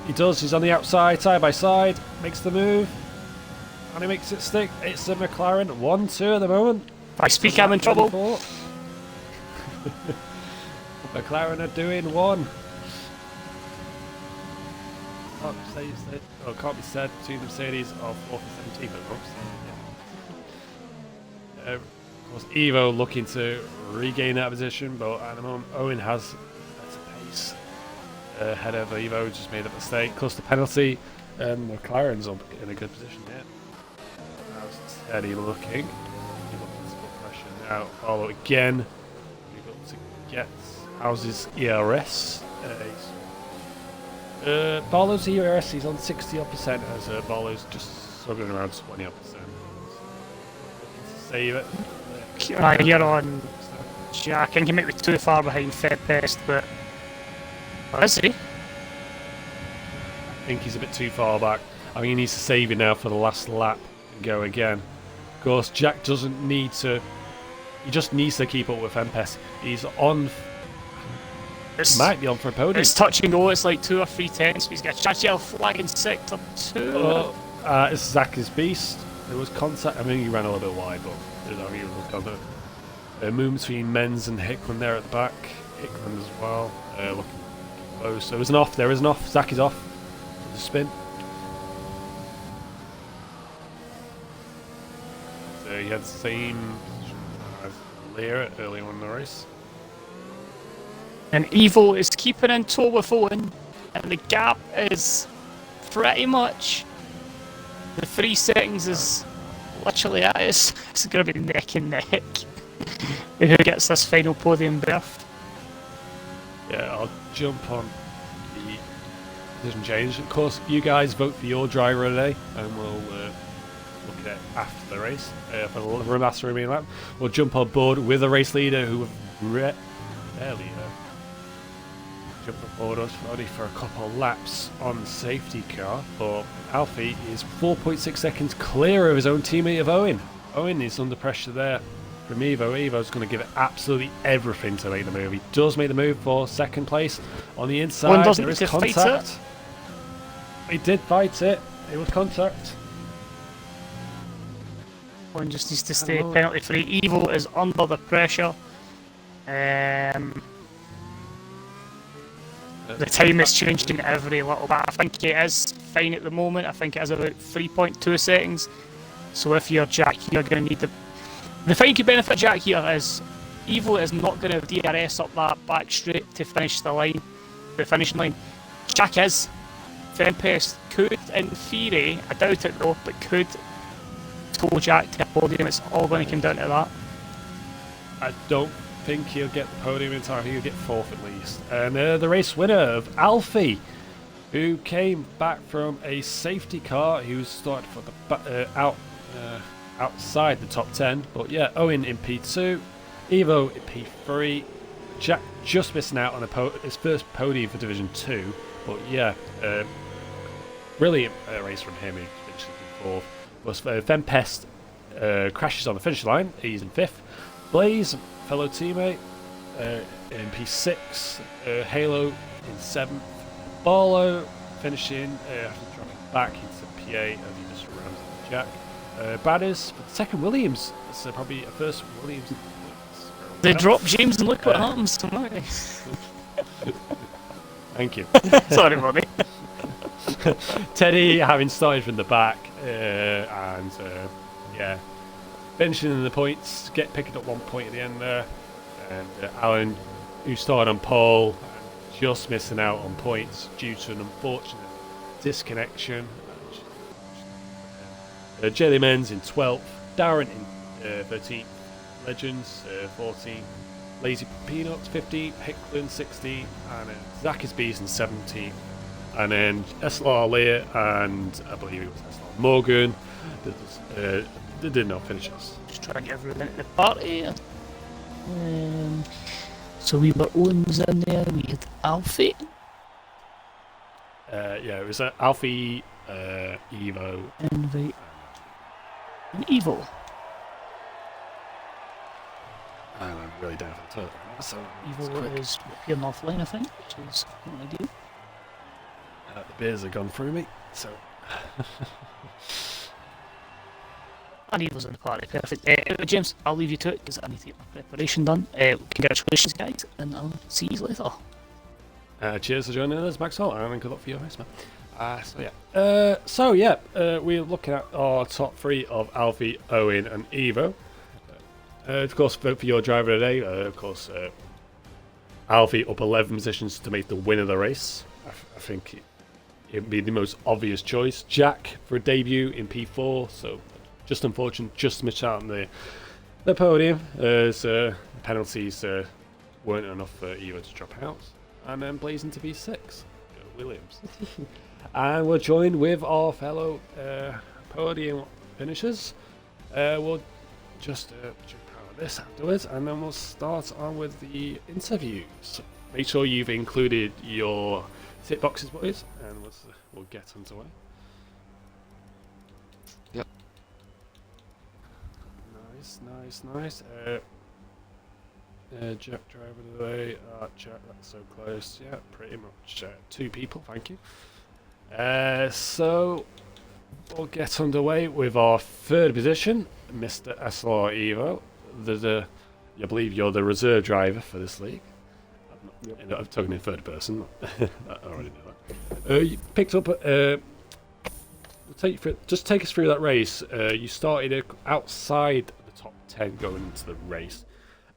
[SPEAKER 2] He does, he's on the outside, side by side, makes the move, and he makes it stick. It's the McLaren 1-2 at the moment.
[SPEAKER 1] If I speak, I'm in trouble.
[SPEAKER 2] McLaren are doing 1. Can't be said between the Mercedes of 4th and 17th, but of course, Evo looking to regain that position, but at the moment, Owen has better pace. Head over Evo just made a mistake, caused the penalty, and McLaren's up in a good position here. How's Teddy looking? He looking to put pressure now. Follow again. We've got to get how's his ERS? Barlow's ERS, he's on 60% as Barlow's just struggling around 20%. Save it.
[SPEAKER 1] You're on Jack. I think he might be too far behind Tempest, but. Where is he?
[SPEAKER 2] I think he's a bit too far back. I mean, he needs to save it now for the last lap and go again. Of course, Jack doesn't need to. He just needs to keep up with Tempest. He's on. Might be on for a podium.
[SPEAKER 1] It's touch and go. It's like 2 or 3 tenths. But he's got Chachel flag in sector 2.
[SPEAKER 2] It's Zach is beast. There was contact. I mean, he ran a little bit wide, but there's no real contact. Movement between Menz and Hickman there at the back. Hickman as well. Looking close. There is an off. There is an off. Zach is off. The spin. So he had the same position as Lear early on in the race.
[SPEAKER 1] And Evo is keeping in tow with Owen, and the gap is pretty much the 3 seconds is literally it. It's going to be neck and neck. Who gets this final podium berth?
[SPEAKER 2] Yeah, I'll jump on the decision change. Of course, you guys vote for your driver today, and we'll look at it after the race for the last remaining lap. We'll jump on board with the race leader who barely jumped on board us only for a couple of laps on the safety car. But Alfie is 4.6 seconds clear of his own teammate of Owen. Owen is under pressure there from Evo. Evo's going to give it absolutely everything to make the move. He does make the move for second place on the inside. There is contact. He did fight it. It was contact.
[SPEAKER 1] One just needs to stay penalty free. Evo is under the pressure. The time is changing every little bit. I think it is fine at the moment. I think it is about 3.2 seconds. So if you're Jack, you're going to need the thing could benefit Jack here is Evo is not going to DRS up that back straight to finish the finishing line. Jack is. Tempest could, in theory, I doubt it though, but could tow Jack to a podium. It's all going to come down to that.
[SPEAKER 2] I don't think he'll get the podium in time. He'll get 4th at least. And the race winner of Alfie who came back from a safety car, who started for the outside the top 10. But yeah, Owen in P2, Evo in P3, Jack just missing out on his first podium for Division 2. But yeah, brilliant race from him. He finished in fourth. Plus, Fempest crashes on the finish line. He's in fifth. Blaze, fellow teammate, in P6. Halo in seventh. Barlow finishing after dropping back into P8 as he just rams into Jack. Badders for the second Williams. That's probably a first Williams.
[SPEAKER 1] They drop James and look what happens tonight.
[SPEAKER 2] Thank you.
[SPEAKER 1] Sorry, buddy.
[SPEAKER 2] Teddy having started from the back yeah, finishing in the points, picking up 1 point at the end there, and Alan, who started on pole, just missing out on points due to an unfortunate disconnection. Jelly Men's in 12th, Darren in 13th, Legends 14th, Lazy Peanuts 15th, Hicklin 16th, and Zach is Bees in 17th. And then SLR Lear and I believe it was SLR Morgan they did not finish us.
[SPEAKER 1] Just trying to get everyone into the party. So we were Owens in there, we had Alfie.
[SPEAKER 2] Yeah, it was Alfie, Evo.
[SPEAKER 1] Invite. And Evo.
[SPEAKER 2] And I'm really down for the toilet right now, so
[SPEAKER 1] Evo is appearing offline, I think, which is not ideal.
[SPEAKER 2] The beers have gone through me, so.
[SPEAKER 1] And Evo's in the party, perfect. James, I'll leave you to it because I need to get my preparation done. Congratulations, guys, and I'll see you later.
[SPEAKER 2] Cheers for joining us, Maxwell, and good luck for your race, man. We're looking at our top three of Alfie, Owen, and Evo. Of course, vote for your driver today. Alfie up 11 positions to make the win of the race. I think it'd be the most obvious choice. Jack for a debut in P4, so just unfortunate, just missed out on the podium as penalties weren't enough for Evo to drop out. And then blazing to P6, Williams. And we're joined with our fellow podium finishers. We'll just jump out of this afterwards, and then we'll start on with the interviews. Make sure you've included your tip boxes, boys, and we'll get underway.
[SPEAKER 3] Yep.
[SPEAKER 2] Nice. Jack driver today. Jack, that's so close. Yeah, pretty much 2 people. Thank you. So we'll get underway with our third position, Mr. SLR Evo. I believe you're the reserve driver for this league. I'm talking in third person. I already know that. You picked up. Just take us through that race. You started outside the top 10 going into the race,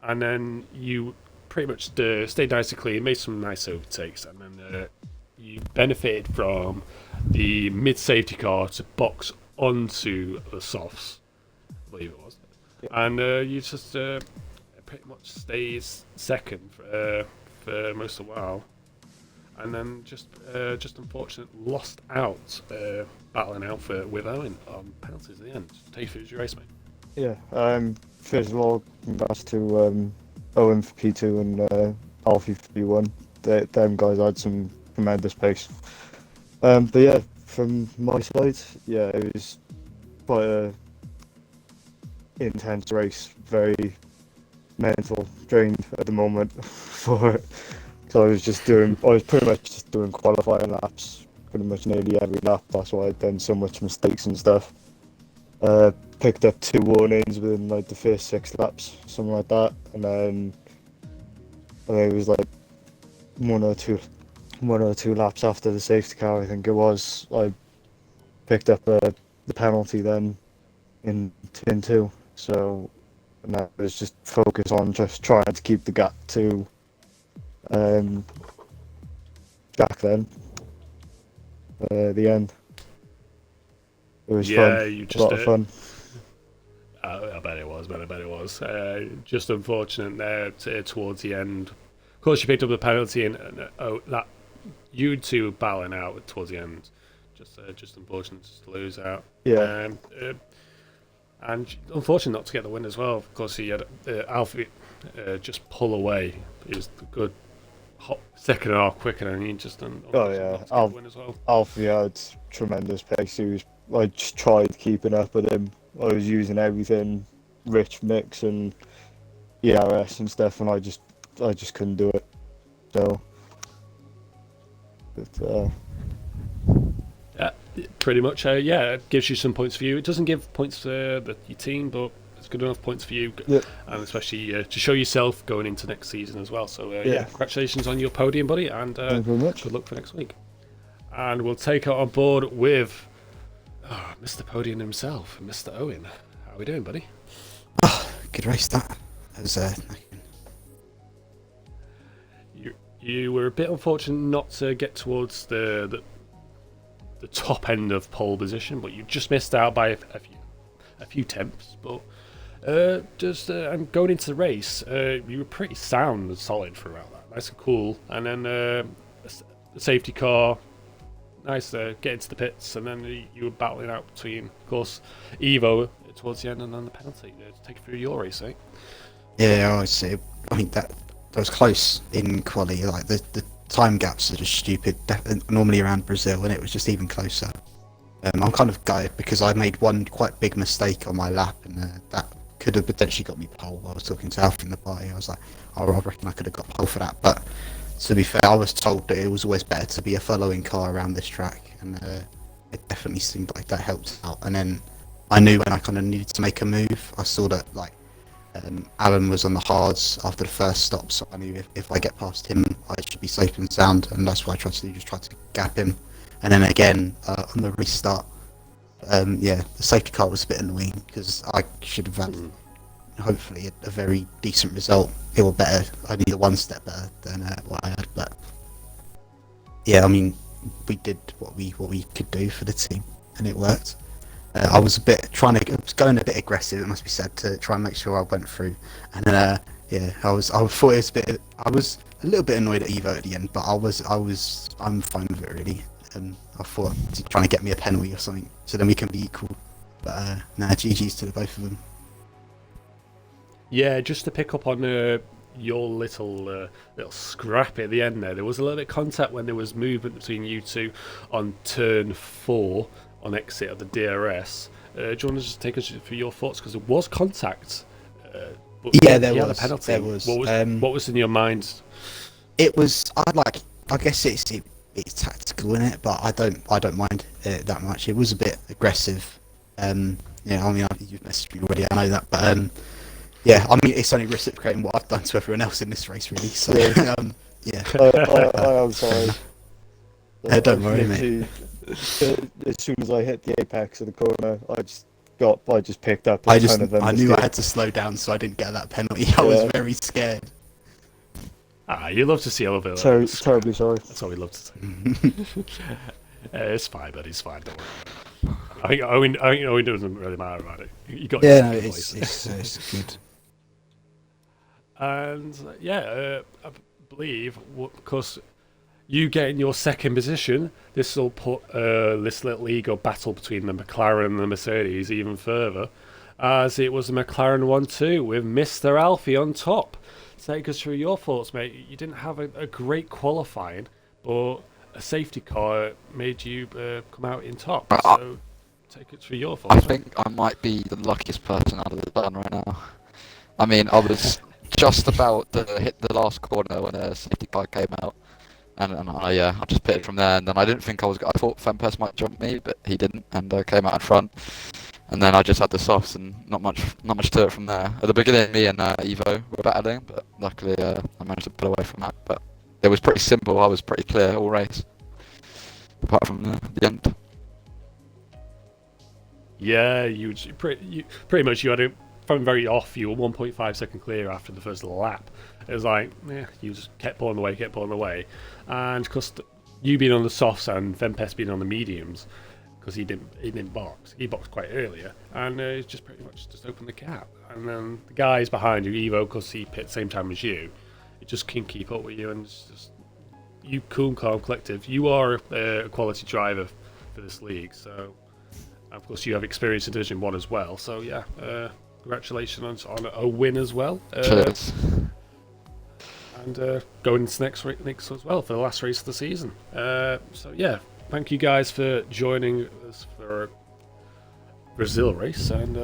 [SPEAKER 2] and then you pretty much stayed nice and clean, made some nice overtakes, and then you benefited from the mid-safety car to box onto the softs, I believe it was. Yeah. And you just pretty much stayed second for most of the while, and then just unfortunately lost out, battling out with Owen on penalties at the end. Take you through your race, mate.
[SPEAKER 4] Yeah, first of all, congrats to Owen for P2 and Alfie for P1. Them guys had some tremendous pace. But yeah, from my side, yeah, it was quite a intense race, very mental drained at the moment for it. So I was pretty much just doing qualifying laps, pretty much nearly every lap. That's why I'd done so much mistakes and stuff. Picked up 2 warnings within like the first 6 laps, something like that, and then I think it was like one or two laps after the safety car, I think it was, I picked up the penalty then in turn 2. So now it was just focus on just trying to keep the gap to Jack then. The end. It was fun. A lot of fun.
[SPEAKER 2] I bet it was. Just unfortunate there towards the end. Of course, you picked up the penalty, and that you two battling out towards the end. Just unfortunate to lose out.
[SPEAKER 4] Yeah.
[SPEAKER 2] And unfortunate not to get the win as well. Of course, he had Alfie just pull away. It was a good second and a half quicker, and he just
[SPEAKER 4] Oh yeah,
[SPEAKER 2] not to get the win as well.
[SPEAKER 4] Alfie had tremendous pace. I just tried keeping up with him. I was using everything, rich mix and ERS and stuff, and I just couldn't do it. So, but
[SPEAKER 2] Pretty much, it gives you some points for you. It doesn't give points to your team, but it's good enough points for you,
[SPEAKER 4] yeah.
[SPEAKER 2] and especially to show yourself going into next season as well. So, congratulations on your podium, buddy, and
[SPEAKER 4] Thank you very much.
[SPEAKER 2] good luck for next week. And we'll take it on board with Mr. Podium himself, Mr. Owen. How are we doing, buddy?
[SPEAKER 3] Good race that. That was
[SPEAKER 2] You were a bit unfortunate not to get towards the top end of pole position, but you just missed out by a few tenths. But going into the race, you were pretty sound and solid throughout that. Nice and cool. And then the safety car, nice to get into the pits, and then you were battling out between, of course, Evo towards the end, and then the penalty to take it through your race, eh?
[SPEAKER 3] Yeah, I see. I think that was close in quali. Like the time gaps are just stupid. Normally around Brazil, and it was just even closer. I'm kind of gutted because I made one quite big mistake on my lap, and that could have potentially got me pole. I was talking to Alf in the party. I was like, I reckon I could have got pole for that. But to be fair, I was told that it was always better to be a following car around this track, and it definitely seemed like that helped out. And then I knew when I kind of needed to make a move. I saw that Alan was on the hards after the first stop, so I knew if I get past him, I should be safe and sound, and that's what I tried to do, just try to gap him. And then again, on the restart, the safety car was a bit annoying, because I should have had, hopefully, a very decent result. It was better, I needed one step better than what I had, but yeah, I mean, we did what we could do for the team, and it worked. I was going a bit aggressive, it must be said, to try and make sure I went through. And then, I was a little bit annoyed at Evo at the end, but I'm fine with it really. I thought he's trying to get me a penalty or something, so then we can be equal. But GG's to the both of them.
[SPEAKER 2] Yeah, just to pick up on your little scrap at the end there was a little bit of contact when there was movement between you two on turn 4. On exit of the DRS. Do you want to just take us through your thoughts? Because there was contact.
[SPEAKER 3] Yeah, there was.
[SPEAKER 2] A penalty.
[SPEAKER 3] There was.
[SPEAKER 2] What was in your mind?
[SPEAKER 3] It was. I guess it's tactical in it, but I don't mind it that much. It was a bit aggressive. I mean, you've messaged me already. I know that, but yeah. I mean, it's only reciprocating what I've done to everyone else in this race, really. So yeah.
[SPEAKER 4] I am sorry.
[SPEAKER 3] Don't worry, mate.
[SPEAKER 4] As soon as I hit the apex of the corner, I just picked up.
[SPEAKER 3] I knew I had to slow down so I didn't get that penalty. I was very scared.
[SPEAKER 2] You love to see a little bit.
[SPEAKER 4] Terribly sorry.
[SPEAKER 2] That's what we love to see. It's fine, buddy. It's fine. Don't worry. I think Owen doesn't really matter about it. You got
[SPEAKER 3] it's good.
[SPEAKER 2] And I believe, of course, you getting your second position, this will put this little ego battle between the McLaren and the Mercedes even further, as it was a McLaren 1-2 with Mr. Alfie on top. Take us through your thoughts, mate. You didn't have a great qualifying, but a safety car made you come out in top. So take it through your thoughts.
[SPEAKER 5] I think I might be the luckiest person out of the band right now. I mean, I was just about to hit the last corner when a safety car came out. And I just pitted from there, and then I didn't think I thought Van Persie might jump me, but he didn't, and came out in front. And then I just had the softs, and not much to it from there. At the beginning, me and Evo were battling, but luckily I managed to pull away from that. But it was pretty simple. I was pretty clear all race, apart from the end.
[SPEAKER 2] Yeah, you pretty much you had it from very off. You were 1.5 second clear after the first lap. It was like, you just kept pulling away, and because you being on the softs and Van Persie being on the mediums, because he didn't box. He boxed quite earlier, and he's just pretty much just opened the gap. And then the guys behind you, Evo, because he pit same time as you, it just can't keep up with you, and it's just you Cool Calm Collective, you are a quality driver for this league. So, of course, you have experience in Division 1 as well. So, yeah, congratulations on a win as well.
[SPEAKER 5] Cheers.
[SPEAKER 2] And going into next as well for the last race of the season. So, yeah, thank you guys for joining us for Brazil race, and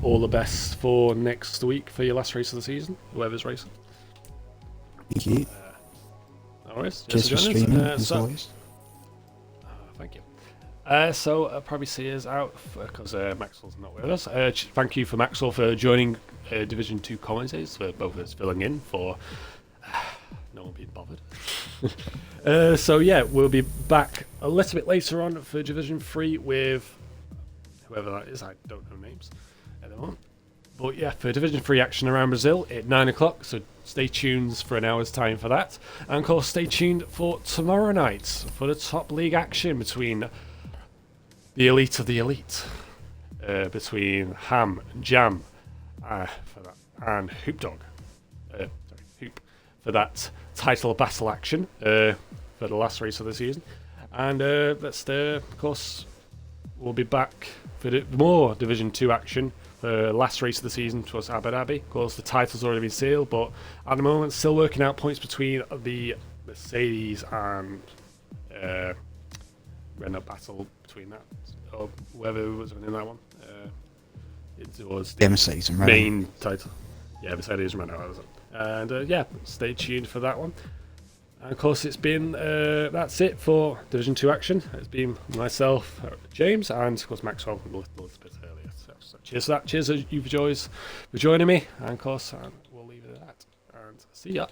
[SPEAKER 2] all the best for next week for your last race of the season, whoever's racing.
[SPEAKER 3] Thank you.
[SPEAKER 2] No worries.
[SPEAKER 3] Cheers for streaming, as always.
[SPEAKER 2] Thank you. So I'll probably see us out because Maxwell's not with us. Thank you for Maxwell for joining Division 2 commentators, for both of us filling in for no one being bothered. So yeah, we'll be back a little bit later on for Division 3 with whoever that is. I don't know names at the moment. But yeah, for Division 3 action around Brazil at 9 o'clock, so stay tuned for an hour's time for that. And of course, stay tuned for tomorrow night for the top league action between the elite of the elite, between Ham, Jam, for that, and Hoop Dog. Hoop, for that title battle action for the last race of the season. And of course, we'll be back for more Division 2 action for the last race of the season towards Abu Dhabi. Of course, the title's already been sealed, but at the moment, still working out points between the Mercedes and Renault battle between that, or whoever was winning that one. It was the
[SPEAKER 3] Mercedes and Renault.
[SPEAKER 2] main title. Yeah, Mercedes and Renault. Was it? And yeah, stay tuned for that one. And of course, it's been that's it for Division 2 action. It's been myself, James, and of course Maxwell a little bit earlier. So cheers for that. Cheers, you boys, for joining me. And of course, we'll leave it at that. And see ya.